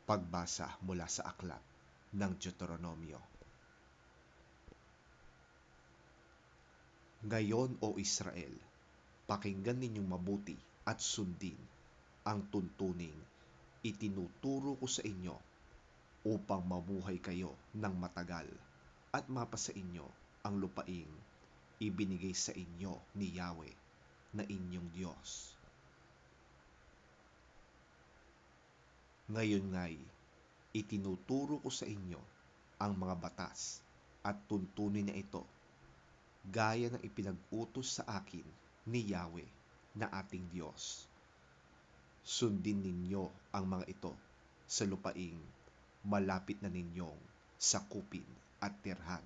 Pagbasa mula sa aklat ng Deuteronomio. Ngayon, O Israel, pakinggan ninyong mabuti at sundin ang tuntuning itinuturo ko sa inyo upang mabuhay kayo ng matagal at mapasa inyo ang lupaing ibinigay sa inyo ni Yahweh na inyong Diyos. Ngayon nga'y itinuturo ko sa inyo ang mga batas at tuntunin na ito gaya ng ipinag-utos sa akin ni Yahweh na ating Diyos. Sundin ninyo ang mga ito sa lupaing malapit na ninyong sakupin at tirhan.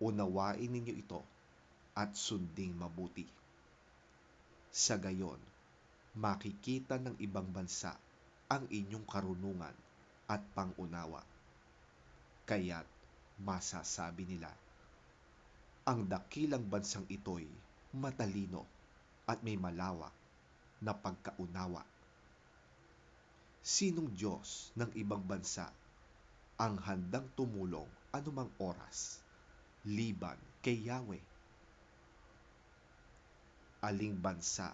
Unawain ninyo ito at sunding mabuti. Sa gayon, makikita ng ibang bansa ang inyong karunungan at pangunawa. Kaya't masasabi nila, ang dakilang bansang ito'y matalino at may malawak na pagkaunawa. Sinong Diyos ng ibang bansa ang handang tumulong anumang oras, liban kay Yahweh? Aling bansa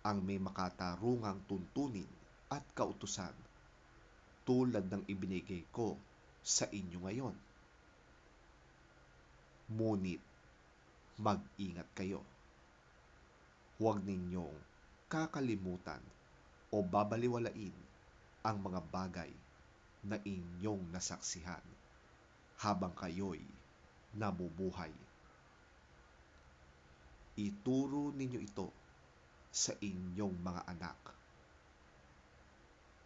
ang may makatarungang tuntunin at kautusan tulad ng ibinigay ko sa inyo ngayon? Ngunit mag-ingat kayo. Huwag ninyong kakalimutan o babaliwalain ang mga bagay na inyong nasaksihan habang kayo'y nabubuhay. Ituro ninyo ito sa inyong mga anak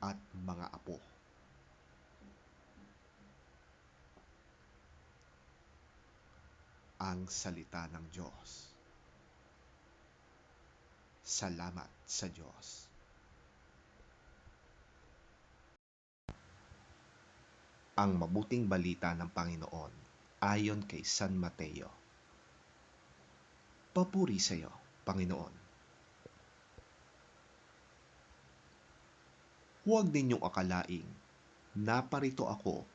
at mga apo. Ang salita ng Diyos. Salamat sa Diyos. Ang mabuting balita ng Panginoon ayon kay San Mateo. Papuri sa iyo, Panginoon. Huwag ninyong akalaing naparito ako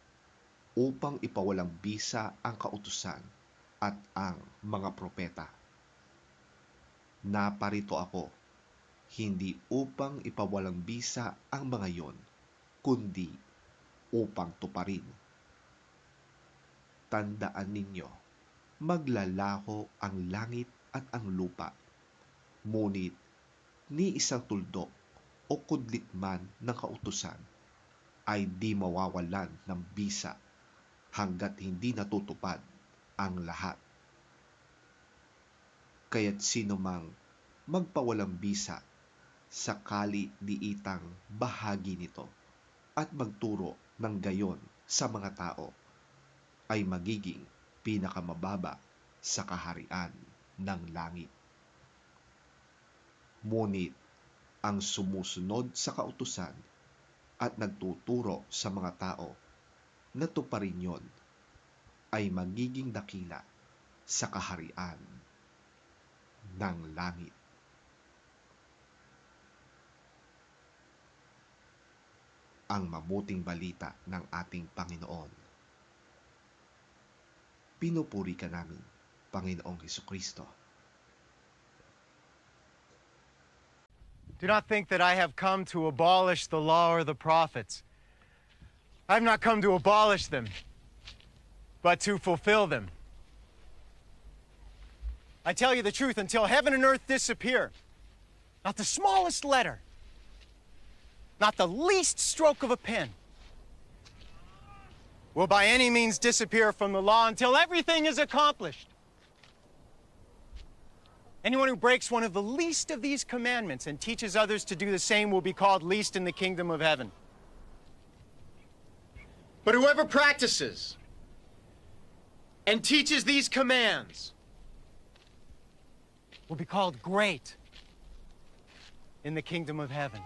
upang ipawalang bisa ang kautusan at ang mga propeta. Naparito ako hindi upang ipawalang bisa ang mga yon, kundi upang tuparin. Tandaan ninyo, maglalaho ang langit at ang lupa, ngunit ni isang tuldok o kudlit man ng kautusan ay di mawawalan ng bisa hanggat hindi natutupad ang lahat. Kaya't sino mang magpawalang bisa sa kali-liitang bahagi nito at magturo ng gayon sa mga tao ay magiging pinakamababa sa kaharian ng langit. Ngunit ang sumusunod sa kautusan at nagtuturo sa mga tao na tuparin yon ay magiging dakila sa kaharian ng langit. Ang mabuting balita ng ating Panginoon. Pinupuri ka namin, Panginoong Hesukristo. Do not think that I have come to abolish the law or the prophets. I have not come to abolish them, but to fulfill them. I tell you the truth, until heaven and earth disappear, not the smallest letter, not the least stroke of a pen, will by any means disappear from the law until everything is accomplished. Anyone who breaks one of the least of these commandments and teaches others to do the same will be called least in the kingdom of heaven. But whoever practices and teaches these commands will be called great in the kingdom of heaven.